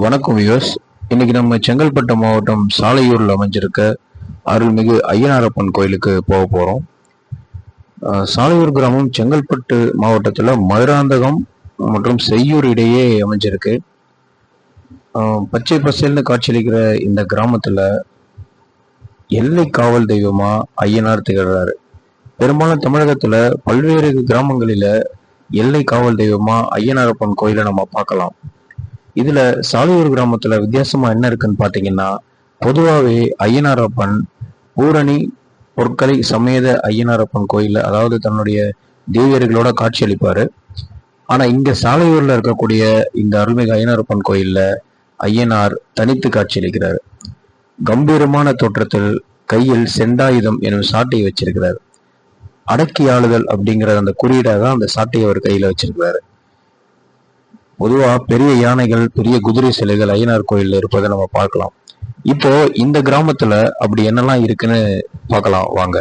வணக்கம் வியூவர்ஸ். இன்னைக்கு நம்ம செங்கல்பட்டு மாவட்டம் சாலையூரில் அமைஞ்சிருக்க அருள்மிகு ஐயனாரப்பன் கோயிலுக்கு போக போகிறோம். சாலையூர் கிராமம் செங்கல்பட்டு மாவட்டத்தில் மதுராந்தகம் மற்றும் செய்யூர் இடையே அமைஞ்சிருக்கு. பச்சை பசேல்னு காட்சியளிக்கிற இந்த கிராமத்தில் எல்லை காவல் தெய்வமா ஐயனார் திகழ்றாரு. பெரும்பாலும் தமிழகத்தில் பல்வேறு கிராமங்களில் எல்லை காவல் தெய்வமா ஐயனாரப்பன் கோயிலை நம்ம பார்க்கலாம். இதுல சாலையூர் கிராமத்துல வித்தியாசமா என்ன இருக்குன்னு பாத்தீங்கன்னா, பொதுவாகவே ஐயனாரப்பன் பூரணி பொற்களை சமேத ஐயனாரப்பன் கோயில்ல, அதாவது தன்னுடைய தேவியர்களோட காட்சி அளிப்பாரு. ஆனா இங்க சாலையூர்ல இருக்கக்கூடிய இந்த அருள்மிகு ஐயனாரப்பன் கோயில்ல ஐயனார் தனித்து காட்சி அளிக்கிறார். கம்பீரமான தோற்றத்தில் கையில் செண்டாயுதம் எனும் சாட்டையை வச்சிருக்கிறார். அடக்கி ஆளுதல் அப்படிங்கிற அந்த குறியீடாக அந்த சாட்டையை அவர் கையில வச்சிருக்கிறாரு. பொதுவா பெரிய யானைகள், பெரிய குதிரை சிலைகள் ஐயனார் கோயில்ல இருப்பதை நம்ம பார்க்கலாம். இப்போ இந்த கிராமத்துல அப்படி என்னெல்லாம் இருக்குன்னு பார்க்கலாம் வாங்க.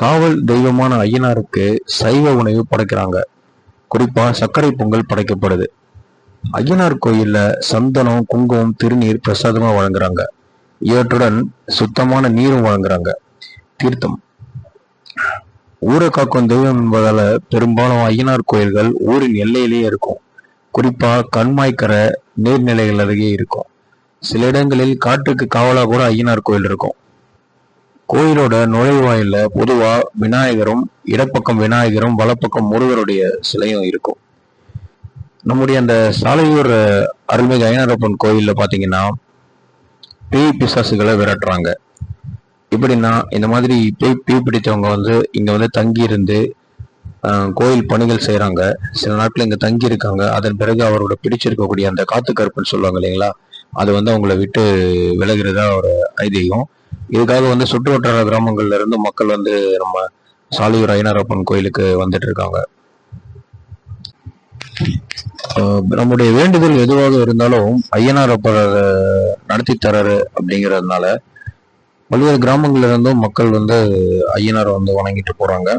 காவல் தெய்வமான ஐயனாருக்கு சைவ உணவு படைக்கிறாங்க. குறிப்பா சர்க்கரை பொங்கல் படைக்கப்படுது. ஐயனார் கோயில்ல சந்தனம், குங்குமம், திருநீர் பிரசாதமா வழங்குறாங்க. இவற்றுடன் சுத்தமான நீரும் வழங்குறாங்க. தீர்த்தம். ஊரை காக்கும் தெய்வம் என்பதால பெரும்பாலும் ஐயனார் கோயில்கள் ஊரின் எல்லையிலேயே இருக்கும். குறிப்பா கண்மாய்க்கரை நீர்நிலைகள் அருகே இருக்கும். சில இடங்களில் காட்டுக்கு காவலா கூட ஐயனார் கோயில் இருக்கும். கோயிலோட நுழைவாயில பொதுவா விநாயகரும், இடப்பக்கம் விநாயகரும், வலப்பக்கம் முருகருடைய சிலையும் இருக்கும். நம்முடைய அந்த சாலையூர் அருள்மிகு ஐயனாரப்பன் கோயில்ல பாத்தீங்கன்னா பேய் பிசாசுகளை விரட்டுறாங்க. இப்படின்னா இந்த மாதிரி பேய் பிடித்தவங்க இங்க தங்கி இருந்து கோயில் பணிகள் செய்யறாங்க. சில நாட்கள் இங்க தங்கி இருக்காங்க. அதன் பிறகு அவரோட பிடிச்சிருக்கக்கூடிய அந்த காத்து கருப்புன்னு சொல்லுவாங்க இல்லைங்களா, அது அவங்கள விட்டு விலகிறதா ஒரு ஐதீகம். இதுக்காக சுற்று வட்டார கிராமங்கள்ல இருந்து மக்கள் நம்ம சாலியூர் ஐயனாரப்பன் கோயிலுக்கு வந்துட்டு இருக்காங்க. நம்முடைய வேண்டுதல் எதுவாக இருந்தாலும் ஐயனாரப்பர் நடத்தி தராரு அப்படிங்கிறதுனால பல்வேறு கிராமங்கள்ல இருந்தும் மக்கள் வந்து ஐயனாரை வந்து வணங்கிட்டு போறாங்க.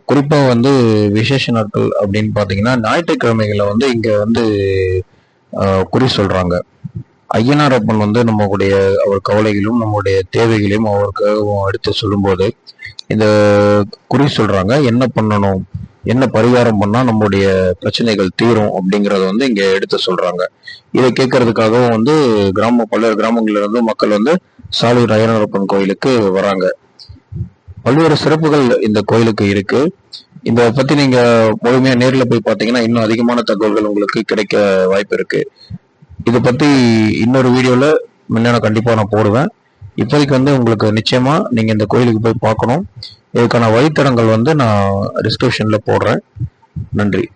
குறிப்பா வந்து விசேஷ நாட்கள் அப்படின்னு பாத்தீங்கன்னா ஞாயிற்றுக்கிழமைகளை வந்து இங்க வந்து குறி சொல்றாங்க. ஐயனாரப்பன் வந்து நம்மளுடைய அவர் கவலைகளும் நம்முடைய தேவைகளையும் அவருக்காகவும் எடுத்து சொல்லும்போது இந்த குறி சொல்றாங்க. என்ன பண்ணணும், என்ன பரிகாரம் பண்ணா நம்முடைய பிரச்சனைகள் தீரும் அப்படிங்கறத வந்து இங்க எடுத்து சொல்றாங்க. இதை கேட்கறதுக்காகவும் வந்து பல்வேறு கிராமங்கள்ல இருந்து மக்கள் வந்து சாலியூர் ஐயனாரப்பன் கோயிலுக்கு வராங்க. பல்வேறு சிறப்புகள் இந்த கோயிலுக்கு இருக்கு. இதை பத்தி நீங்க முழுமையா நேர்ல போய் பாத்தீங்கன்னா இன்னும் அதிகமான தகவல்கள் உங்களுக்கு கிடைக்க வாய்ப்பு இருக்கு. இதை பத்தி இன்னொரு வீடியோல முன்னாடி கண்டிப்பா நான் போடுவேன். இப்போதைக்கு வந்து உங்களுக்கு நிச்சயமா நீங்க இந்த கோயிலுக்கு போய் பார்க்கணும். இதுக்கான வழித்தடங்கள் வந்து நான் டிஸ்கிரிப்ஷன்ல போடுறேன். நன்றி.